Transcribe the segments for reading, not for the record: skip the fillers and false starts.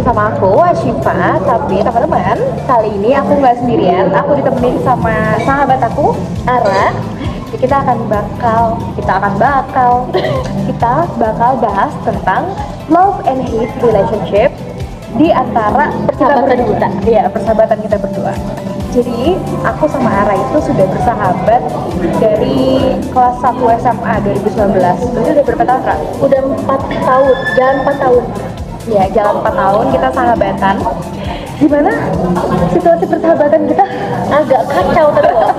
sama aku, Ashifa. Tapi teman-teman, kali ini aku nggak sendirian. Aku ditemenin sama sahabat aku, Ara. Kita bakal bahas tentang love and hate relationship di antara persahabatan kita berdua. Jadi aku sama Ara itu sudah bersahabat dari kelas 1 SMA 2019. Berarti udah berapa tahun, Ra? Udah 4 tahun, jalan 4 tahun. Ya, jalan 4 tahun kita sahabatan. Gimana situasi persahabatan kita? Agak kacau tadi loh.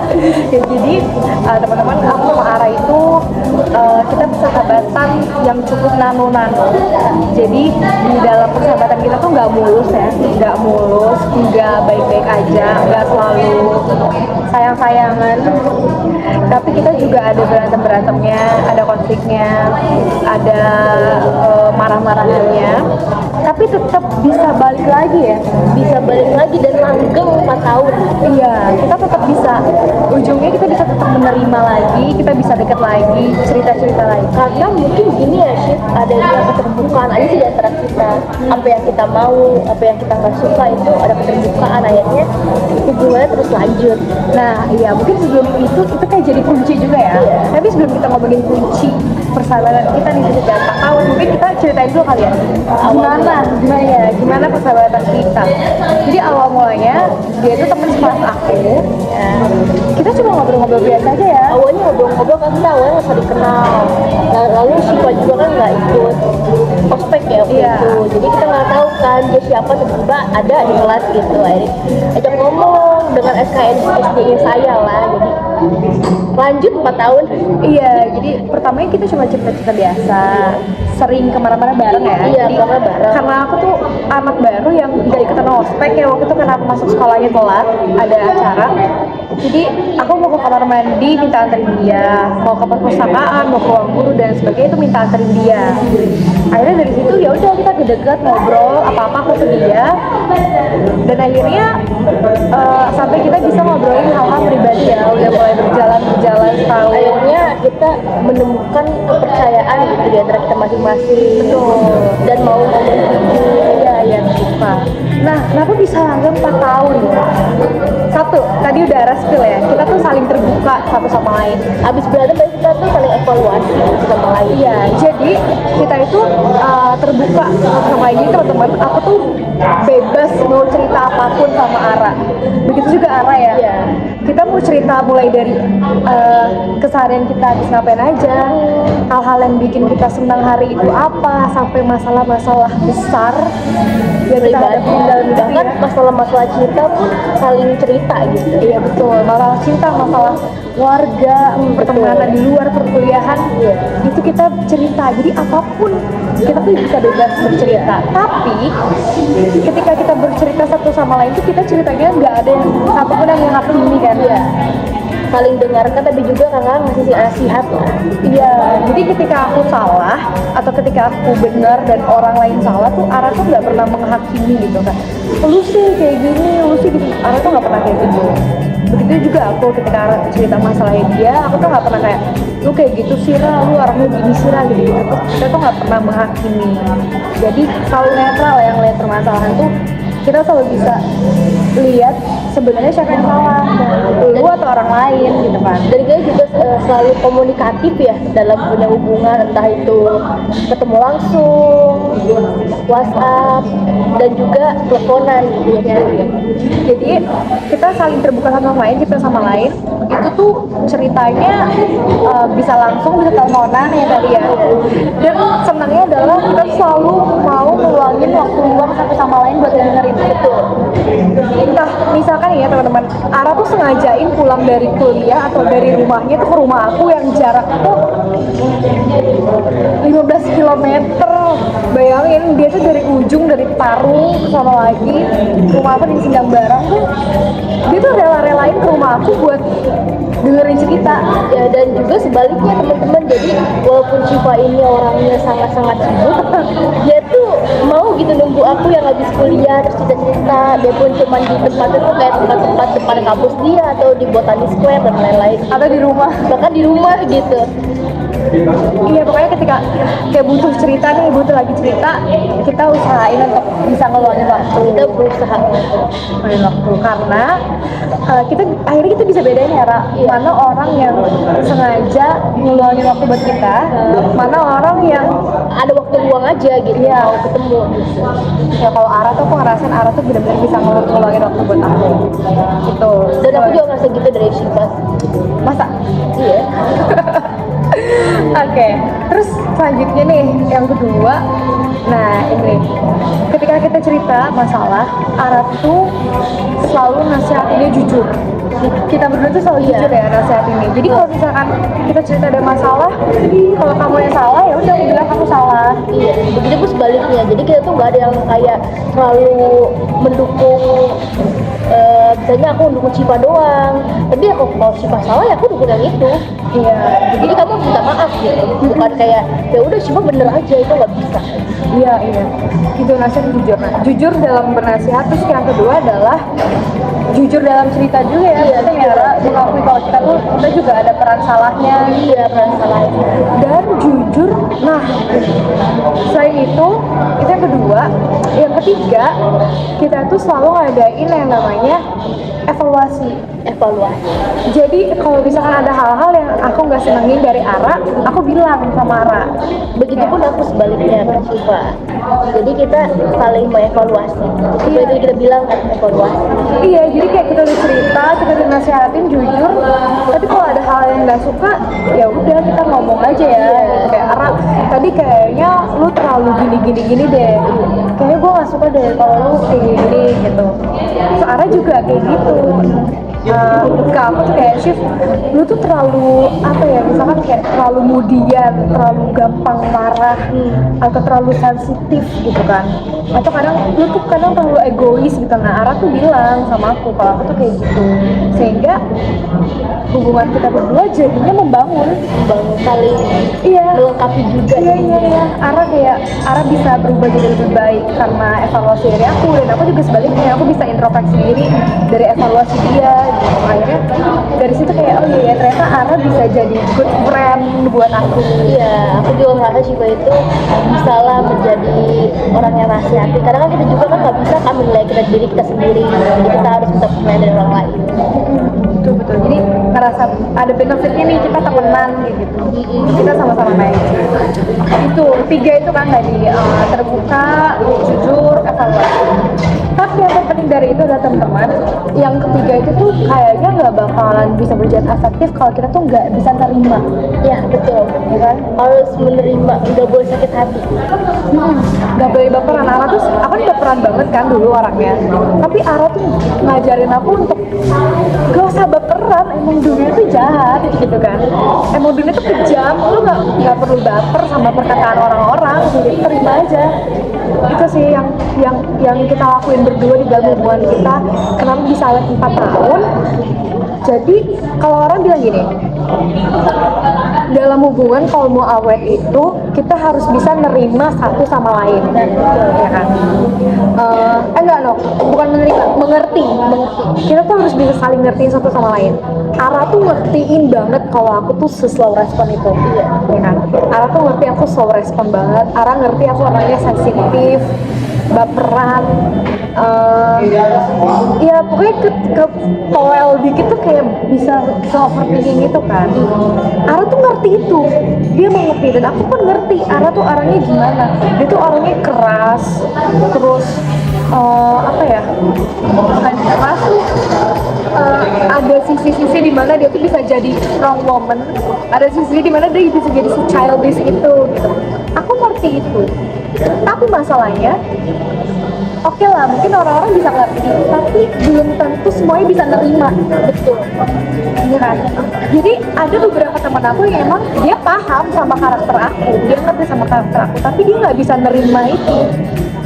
Ya, jadi teman-teman, aku sama Ara itu kita persahabatan yang cukup nano-nano. Jadi di dalam persahabatan kita tuh nggak mulus, nggak baik-baik aja, nggak selalu sayang-sayangan. Tapi kita juga ada berantem-berantemnya, ada konfliknya, ada marah-marahannya. Tapi tetap bisa balik lagi dan langgeng 4 tahun. Iya, kita tetap bisa. Ujungnya kita bisa tetap menerima lagi, kita bisa dekat lagi, cerita-cerita lagi. Karena mungkin gini ya, Syed, adanya keterbukaan aja sih di antara kita. Apa yang kita mau, apa yang kita nggak suka itu ada keterbukaan, akhirnya hubungannya terus lanjut. Nah, iya, mungkin sebelum itu kayak jadi kunci juga ya. Iya. Tapi sebelum kita ngomongin kunci persahabatan kita nih sejak 4 tahun, mungkin kita ceritain dulu kali ya. Gimana persahabatan kita. Jadi awal mulanya dia itu teman sekelas aku. Ya. Kita cuma ngobrol-ngobrol biasa aja ya. Awalnya ngobrol-ngobrol kan kita awalnya nggak saling kenal. Nah, lalu Syifa juga kan nggak ikut ospek ya waktu itu. Jadi kita nggak tahu kan dia siapa, tiba-tiba ada di kelas gitu. Akhirnya ajak ngomong dengan SKSD saya lah. Jadi lanjut 4 tahun. Iya, jadi pertamanya kita cuma cerita-cerita biasa, sering kemana-mana bareng ya. Iya, jadi, kemana bareng. karena aku tuh anak baru yang nggak ikutan ospek ya, waktu itu karena aku masuk sekolahnya telat, ada acara. Jadi aku mau ke kamar mandi minta anterin dia, mau ke perpustakaan, mau ke ruang guru dan sebagainya itu minta anterin dia. Akhirnya dari situ ya udah kita deket ngobrol apa-apa aku ke dia, dan akhirnya sampai kita bisa ngobrolin hal-hal pribadi ya, udah mulai berjalan setahun. Akhirnya kita menemukan kepercayaan gitu di antara kita masing-masing. Betul. Dan mau ngomong Iya, Siva. Nah, kenapa bisa langgeng 4 tahun ya? Satu, tadi udah spill ya, kita tuh saling terbuka satu sama lain. abis berantem baru kita tuh saling evaluasi satu sama lain. Iya, jadi kita itu terbuka satu sama lain. Jadi teman-teman, aku tuh bebas mau cerita apapun sama Ara. Begitu juga Ara ya. Iya. Kita mau cerita mulai dari keseharian kita habis ngapain aja, hal-hal yang bikin kita senang hari itu apa, sampai masalah-masalah besar yang kita hadapin dalam hidup Bahkan ya. masalah-masalah cinta pun saling cerita gitu. Iya betul, masalah cinta, masalah warga, pertemanan di luar perkuliahan, Iya. itu kita cerita. Jadi apapun kita tuh bisa bebas bercerita. Tapi ketika kita bercerita satu sama lain itu kita ceritanya nggak ada yang satupun yang menghakimi kan. Iya. Saling dengarkan tapi juga karena ngasih nasihat lah. Iya, jadi ketika aku salah atau ketika aku benar dan orang lain salah tuh Ara tuh nggak pernah menghakimi gitu kan. Lu sih kayak gini, lu sih gitu. Ara tuh nggak pernah kayak gitu. Begitu juga aku ketika Ara cerita masalahnya dia, aku tuh nggak pernah kayak lu kayak gitu sih Ra, lu orangnya gini sih Ra gitu. Kita tuh nggak pernah menghakimi. Jadi selalu netral yang lihat permasalahan tuh kita selalu bisa lihat sebenarnya siapa yang salah, lu atau orang lain gitu kan. Dan kita juga selalu komunikatif ya dalam punya hubungan, entah itu ketemu langsung, WhatsApp, dan juga teleponan gitu ya. Jadi kita saling terbuka satu sama lain, kita sama lain. Itu tuh ceritanya bisa langsung, bisa teleponan ya tadi ya. Dan senangnya adalah kita selalu mau ngeluangin waktu luang satu sama lain buat dengerin itu. Entah misalkan ya teman-teman, Ara tuh sengajain pulang dari kuliah atau dari rumahnya tuh ke rumah aku yang jarak tuh 15 km. Bayangin dia tuh dari ujung, dari Parung ke sana lagi, rumah aku di Sindang Barang tuh dia tuh rela-relain ke rumah aku buat dengerin cerita. Ya, dan juga sebaliknya teman-teman, jadi walaupun Syifa ini orangnya sangat-sangat sibuk, dia tuh mau gitu nunggu aku yang habis kuliah terus cerita-cerita, dia pun cuma di tempat itu kayak tempat-tempat depan kampus dia atau di Botani Square dan lain-lain, Atau di rumah. bahkan di rumah gitu. Iya, pokoknya ketika kayak butuh cerita nih, butuh lagi cerita, kita usahain untuk bisa ngeluangin waktu. Kita berusaha Ngeluangin waktu karena kita akhirnya kita bisa bedain ya, Ra, mana orang yang sengaja ngeluangin waktu buat kita, mana orang yang ada waktu luang aja gitu, Iya. mau ketemu gitu. ya kalau Ara tuh aku ngerasain Ara tuh benar-benar bisa ngeluangin waktu buat aku gitu. Dan aku juga ngerasa gitu dari Syifa. Masa? Iya. Oke, terus selanjutnya nih yang kedua, nah ini ketika kita cerita masalah, Ara tuh selalu nasihatinnya jujur. Kita berdua tuh selalu jujur ya nasihatinnya. Jadi kalau misalkan kita cerita ada masalah, kalau kamu yang salah ya udah aku bilang kamu salah. Iya, begitu pun sebaliknya. Jadi kita tuh nggak ada yang kayak terlalu mendukung. Misalnya aku mendukung Syifa doang, tapi ya kalau Syifa salah ya aku dukung yang itu. Iya, Jadi kamu harus minta maaf gitu, bukan kayak ya udah Syifa bener aja, itu nggak bisa. iya. Itu nasihat jujur. Nah, jujur dalam bernasihat. Terus yang kedua adalah jujur dalam cerita juga ya. Iya, Kita ya Ra, mengakui kalau kita juga ada peran salahnya. Iya, peran salahnya. Dan jujur. Nah, selain itu yang kedua. Yang ketiga, kita tuh selalu ngadain yang namanya evaluasi. Jadi kalau misalkan ada hal-hal yang aku nggak senengin dari Ara, aku bilang sama Ara. Begitupun aku sebaliknya ke Syifa. Jadi kita saling mengevaluasi. Itu kita bilang kan evaluasi. Iya, jadi kayak kita udah cerita, kita udah nasihatin jujur. Tapi kalau ada hal yang nggak suka, ya udah kita ngomong aja ya. Gitu. Kayak Ara, tadi kayaknya lu terlalu gini deh. Kayaknya gue nggak suka deh kalau lu kayak gini gitu. Terus Ara juga kayak gitu. Ke aku tuh kayak Syif, lu tuh terlalu apa ya, misalkan kayak terlalu mudian, terlalu gampang marah, atau terlalu sensitif gitu kan, atau kadang lu tuh kadang terlalu egois gitu. Nah, Ara tuh bilang sama aku kalau aku tuh kayak gitu, sehingga hubungan kita berdua jadinya membangun Saling melengkapi juga. Iya. Ara bisa berubah jadi lebih baik karena evaluasi dari aku, dan aku juga sebaliknya, aku bisa introspeksi diri dari evaluasi dia gitu. Akhirnya dari situ kayak oh iya ternyata Ara bisa jadi good friend buat aku. Iya, aku juga ngerasa Syifa itu bisalah menjadi orang yang nasihati. Karena kan kita juga kan nggak bisa kan menilai kita diri kita sendiri. Jadi kita harus minta penilaian dari orang lain. Betul. Jadi ngerasa ada benefitnya nih kita temenan gitu. Kita sama-sama naik. Itu 3 itu kan tadi terbuka, jujur, evaluasi. Tapi yang terpenting dari itu adalah teman-teman, yang ketiga itu tuh kayaknya nggak bakalan bisa berjalan efektif kalau kita tuh nggak bisa terima. Ya betul, Ya kan? harus menerima, nggak boleh sakit hati. Nggak boleh baperan. Ara tuh, aku kan baperan banget kan dulu orangnya. Tapi Ara tuh ngajarin aku untuk gak usah baperan, emang dunia tuh jahat gitu kan. Emang dunia tuh kejam, lu nggak perlu baper sama perkataan orang-orang, jadi terima aja. Itu sih yang kita lakuin berdua di dalam hubungan kita. Kenapa bisa awet 4 tahun? Jadi kalau orang bilang gini, dalam hubungan kalau mau awet itu kita harus bisa nerima satu sama lain, ya kan? Enggak no, bukan menerima, mengerti. Kita tuh harus bisa saling ngertiin satu sama lain. Ara tuh ngertiin banget kalau aku tuh slow respon itu, ya kan? Ara tuh ngerti aku slow respon banget. Ara ngerti aku orangnya sensitif, baperan. Ya pokoknya ke poel dikit tuh kayak bisa overthinking gitu kan. Ara tuh ngerti itu, dia mengerti, dan aku pun ngerti Ara tuh orangnya gimana. Dia tuh orangnya keras, terus apa ya, bukan keras tuh, ada sisi-sisi di mana dia tuh bisa jadi strong woman, ada sisi di mana dia bisa jadi si childish itu gitu. Aku ngerti itu, tapi masalahnya oke lah, mungkin orang-orang bisa ngerti, tapi belum tentu semuanya bisa nerima. Betul, ya kan? Jadi ada beberapa teman aku yang emang dia paham sama karakter aku, dia ngerti sama karakter aku, tapi dia nggak bisa nerima itu.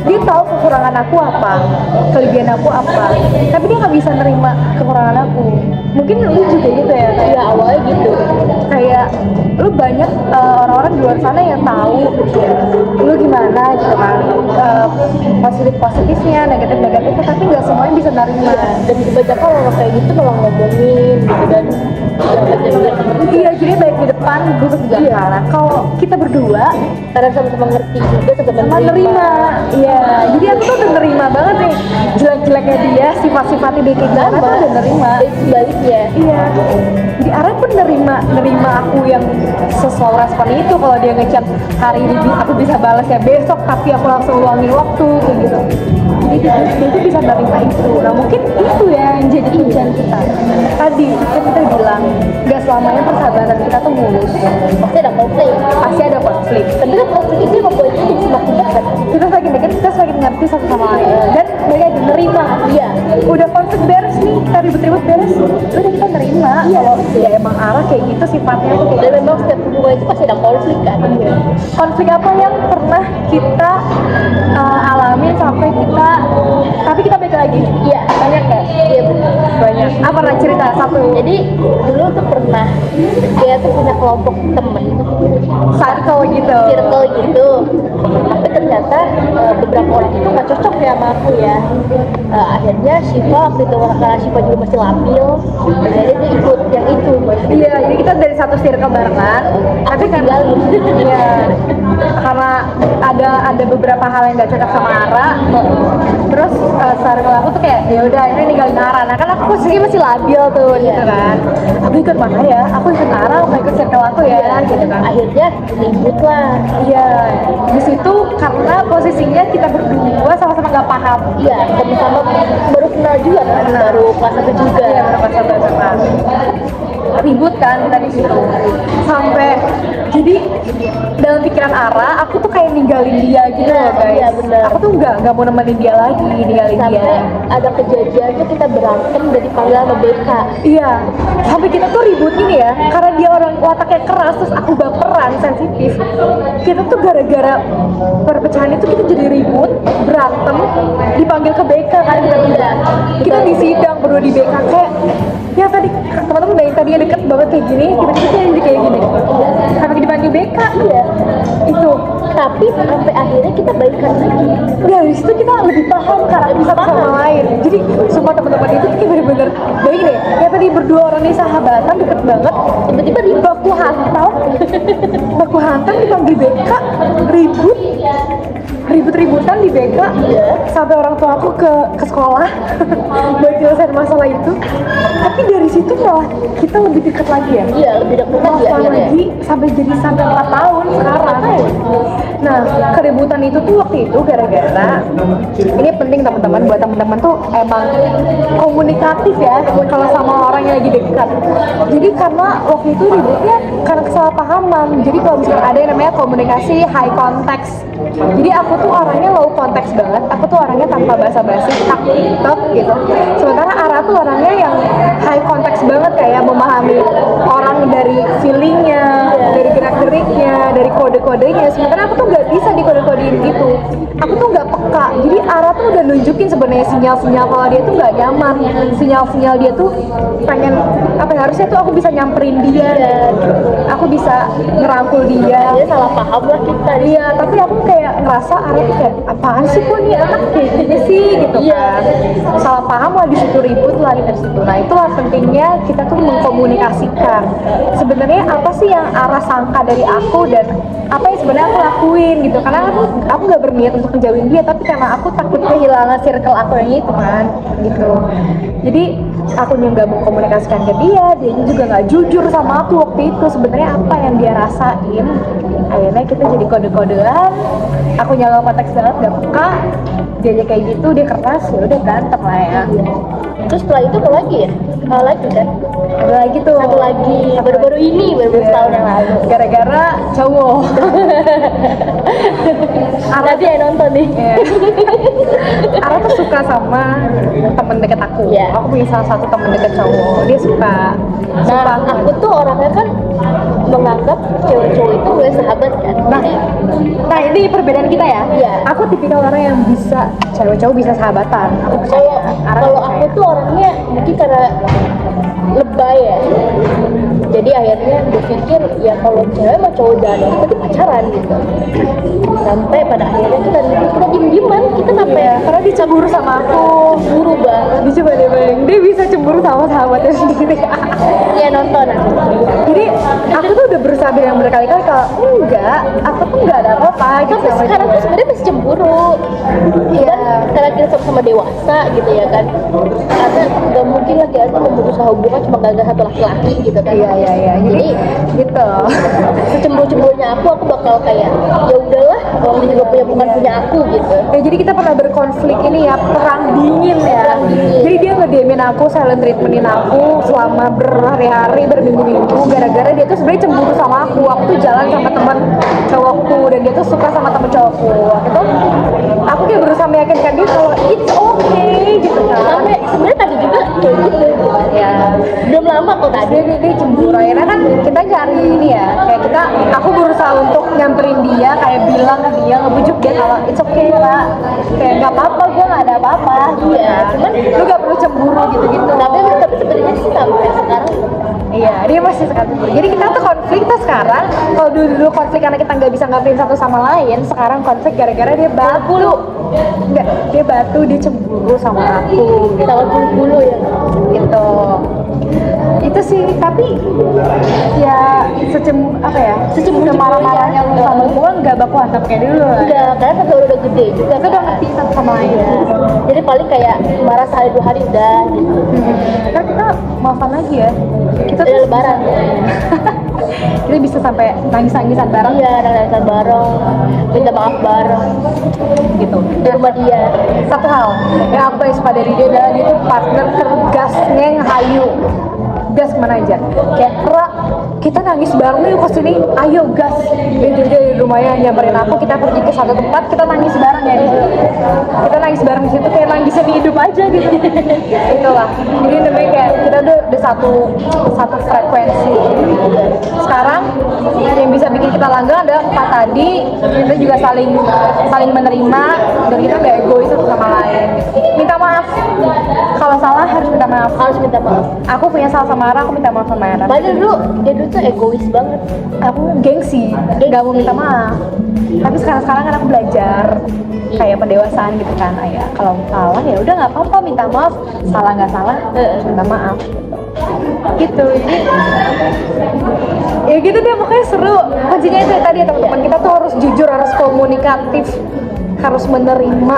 Dia tahu kekurangan aku apa, kelebihan aku apa, tapi dia nggak bisa nerima kekurangan aku. Mungkin lu juga gitu ya? Iya, awalnya gitu. Kayak lu banyak orang-orang luar sana yang tahu lu gimana gitu kan, positifnya, negatifnya, tapi nggak semuanya bisa nerima. Dan kebanyakan orang kayak gitu malah ngomongin gitu dan Iya, jadi baik di depan busuk di belakang. Kalau kita berdua karena sama-sama ngerti juga sama-sama nerima. Iya, jadi aku tuh udah nerima banget nih jelek-jeleknya dia, sifat-sifatnya dia kayak gimana tuh udah nerima. dan sebaliknya. Iya, jadi Ara pun nerima aku yang sesuai respon itu. Kalau dia ngechat hari ini aku bisa balas ya besok, tapi aku langsung luangin waktu kayak gitu. Jadi dia tuh bisa nerima itu. Nah mungkin itu ya yang jadi impian kita. Tadi kita bilang nggak selamanya persahabatan kita tuh mulus. Pasti ada konflik. Pasti ada konflik. Tapi kan konflik itu membuat kita jadi semakin dekat. Kita semakin dekat, kita semakin ngerti satu sama lain. Dan banyak yang nerima. Iya. Udah konflik beres nih, kita ribut-ribut beres, udah kita nerima. Kalau ya emang Ara kayak gitu sifatnya tuh kayak Dan memang setiap hubungan itu pasti ada konflik kan. Iya. Konflik apa yang pernah kita alamin sampai kita, tapi kita baik lagi? Iya. Banyak ya? Iya benar. Banyak. Apa pernah cerita satu? Jadi dulu tuh pernah dia tuh punya kelompok temen Circle gitu. circle gitu, tapi ternyata beberapa orang itu nggak cocok ya sama aku ya. Akhirnya Shiva waktu itu karena Shiva juga masih labil, jadi dia ikut yang itu. Iya, jadi kita dari satu circle barengan, tapi kan iya, karena ada beberapa hal yang gak cocok sama Ara, terus circle aku tuh kayak ya udah akhirnya ninggalin Ara. Nah kan aku posisinya masih labil tuh gitu kan, aku ikut mana ya, aku ikut Ara, aku ikut circle aku ya gitu kan. Akhirnya ribut lah. Iya, di situ karena posisinya kita berdua sama-sama nggak paham. Iya, sama-sama baru kenal juga kan, baru kelas 1 juga. Iya, berapa satu SMA. Ribut kan kita di situ. Sampai jadi dalam pikiran Ara, aku tuh kayak ninggalin dia gitu loh guys. Iya, benar. Aku tuh nggak mau nemenin dia lagi, ninggalin Sampai dia. ada kejadian tuh kita berantem dan dipanggil sama BK. Iya, sampai kita tuh ribut ini ya, karena dia orang wataknya keras, terus aku baperan, sensitif. Kita tuh gara-gara perpecahan itu kita jadi ribut, berantem, dipanggil ke BK kan kita di sidang berdua di BK kayak ya tadi teman-teman dari tadi deket banget kayak gini, tiba-tiba jadi kayak gini. Sampai dipanggil BK, Iya. itu. Tapi sampai akhirnya kita baikan lagi. Dari situ kita lebih paham karakter satu sama lain. Jadi semua teman-teman itu kayak bener-bener baik deh. Ya tadi berdua orang ini sahabatan deket banget. Tiba-tiba di baku hantam dipanggil BK, ribut-ributan di BK. Sampai orang tua aku ke sekolah buat nyelesain masalah itu. Tapi dari situ malah kita lebih dekat lagi ya. Iya, lebih dekat lagi Malah akhirnya. lagi sampai 4 tahun sekarang. Nah, keributan itu tuh waktu itu gara-gara ini penting teman-teman, buat teman-teman tuh emang komunikatif ya kalau sama orang yang lagi dekat. Jadi karena waktu itu ributnya karena kesalahpahaman. Jadi kalau misalnya ada yang namanya komunikasi high context. Jadi aku tuh orangnya low context banget. Aku tuh orangnya tanpa basa-basi, tak gitu. Sementara Ara tuh orangnya yang high context banget, kayak memahami orang dari feelingnya, dari gerak-geriknya, dari kode-kodenya. Sementara aku tuh nggak bisa dikode-kodein gitu. Aku tuh nggak peka. Jadi Ara tuh udah nunjukin sebenarnya sinyal-sinyal kalau dia tuh nggak nyaman. Sinyal-sinyal dia tuh pengen apa ya, harusnya tuh aku bisa nyamperin dia dan aku bisa ngerangkul dia. Dia salah paham lah kita. Iya, tapi aku kayak ngerasa Ara tuh kayak apaan sih kok nih anak kayak gini sih gitu kan. Salah paham lah di situ, ribut lah dari situ. Nah itulah pentingnya kita tuh mengkomunikasikan. Sebenarnya apa sih yang Ara sangka dari aku dan apa yang sebenarnya aku lakuin gitu. Karena aku nggak berniat untuk menjauhin dia, tapi karena aku takut kehilangan circle aku yang itu kan gitu. Jadi aku yang nggak mengkomunikasikan ke dia juga nggak jujur sama aku waktu itu sebenarnya apa yang dia rasain. Akhirnya kita jadi kode-kodean, aku nyala konteks banget, gak peka, dia aja kayak gitu, dia keras, ya udah berantem lah ya. Terus setelah itu apa lagi ya? Lagi kan? Ada lagi tuh. Satu lagi baru-baru ini, baru-baru setahun yang lalu. Gara-gara cowok. Nanti yang nonton nih. Iya. Ara tuh suka sama temen deket aku. Iya. Aku punya salah satu temen deket cowok, dia suka. Nah, aku tuh orangnya kan menganggap cewek-cowok itu gue sahabat kan. Nah ini perbedaan kita ya. Iya. Aku tipikal orang yang bisa cewek-cowok bisa sahabatan. Aku percaya. Kalau aku tuh orangnya mungkin karena lebay ya. Jadi akhirnya berpikir ya kalau cewek sama cowok jalan berarti pacaran gitu. Sampai pada akhirnya kita diem-dieman, kita sampai Karena dia cemburu sama aku. buru banget. Dia coba deh bayang, dia bisa cemburu sama sahabatnya sendiri. Iya nonton aku. Jadi aku tuh udah berusaha bilang berkali-kali kalau enggak, aku tuh enggak ada apa-apa gitu. Sampai sama sekarang dia. tuh sebenarnya masih cemburu. Iya. Karena kita sama-sama dewasa gitu ya kan. Karena nggak mungkin lagi aku memutuskan hubungan cuma gara-gara satu laki-laki gitu kan. Iya. Jadi gitu. Secemburu-cemburunya aku bakal kayak ya udahlah, orang dia juga bukan punya aku gitu. Ya jadi kita pernah berkonflik ini ya, perang dingin ya. Perang dingin. Jadi dia ngediemin aku, silent treatmentin aku selama berhari-hari, berminggu-minggu gara-gara dia tuh sebenarnya cemburu sama aku. Aku tuh jalan sama teman cowokku dan dia tuh suka sama teman cowokku. Gitu. Aku kayak berusaha meyakinkan dia kalau it's okay gitu kan. Sampai sebenarnya tadi juga kayak gitu. Ya, Belum lama kok tadi. dia cemburu. Akhirnya kan kita cari ini ya, kayak aku berusaha untuk nyamperin dia, kayak bilang ke dia, ngebujuk dia kalau it's okay lah, kayak nggak apa-apa, gue nggak ada apa-apa. Iya, cuman Lu gak perlu cemburu gitu-gitu. tapi sebenarnya sih sampai sekarang Iya, dia masih suka cemburu. Jadi kita tuh konflik tuh sekarang, kalau dulu konflik karena kita nggak bisa ngapain satu sama lain, sekarang konflik gara-gara dia batu. Enggak, dia batu, dia cemburu sama aku. sama bulu-bulu ya. Gitu. Itu sih, tapi ya secemburu marah-marahnya lu sama gue nggak baku hantam kayak dulu. Udah, karena kan udah gede juga. Kita udah ngerti satu sama lain. Iya. Jadi paling kayak marah sehari 2 hari udah gitu. Kan kita maafan lagi ya. Kita Udah lebaran. kita bisa sampai nangis-nangisan bareng Iya, nangis bareng, minta maaf bareng gitu. di rumah dia. Satu hal yang aku paling suka dari dia adalah dia tuh partner kergasnya yang hayu. Gas kemana aja, kayak Ra, kita nangis bareng yuk kesini, ayo gas. Dia juga di rumahnya nyamperin aku, kita pergi ke satu tempat, kita nangis bareng ya di situ. Kita nangis bareng di situ kayak nangisin hidup aja gitu. Itulah, jadi namanya kayak kita udah satu frekuensi. Sekarang yang bisa bikin kita langgeng adalah empat tadi, kita juga saling menerima dan kita nggak egois satu sama lain. Minta maaf kalau salah, harus minta maaf. Harus minta maaf. Aku punya salah sama Ara, aku minta maaf sama Ara. Padahal dia dulu tuh egois banget. Aku gengsi, nggak mau minta maaf. Tapi sekarang kan aku belajar kayak pendewasaan gitu kan. Ya kalau salah ya udah nggak apa-apa, minta maaf. Salah nggak salah, minta maaf. Gitu. Jadi ya gitu deh, pokoknya seru. Kuncinya itu tadi ya teman-teman, kita tuh harus jujur, harus komunikatif, harus menerima,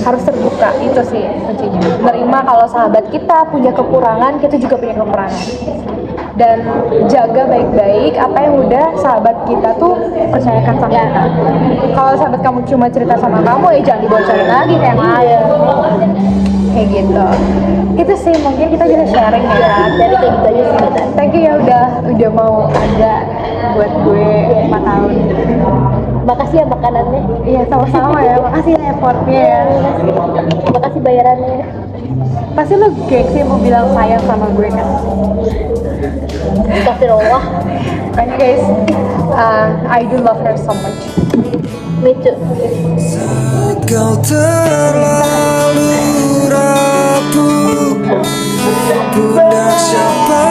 harus terbuka. Itu sih kuncinya. Menerima kalau sahabat kita punya kekurangan, kita juga punya kekurangan. Dan jaga baik-baik apa yang udah sahabat kita tuh percayakan sama kita. Kalau sahabat kamu cuma cerita sama kamu, ya jangan dibocorin lagi kayak yang lain. Kayak gitu. Itu sih mungkin kita bisa sharing ya. Dari kayak gitu aja sih kita. Thank you ya udah mau ada buat gue 4 tahun. Makasih ya makanannya. Iya sama-sama ya, makasih ya effortnya ya. Makasih bayarannya. Pasti lo gengsi mau bilang sayang sama gue kan. Astagfirullah. Makanya guys, I do love her so much. Me too. Kau terlalu rapuh, pundak siapa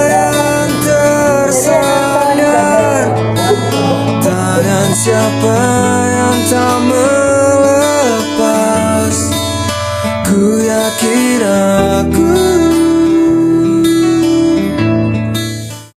yang tersandar, tangan siapa yang tak melepas. Ku yakin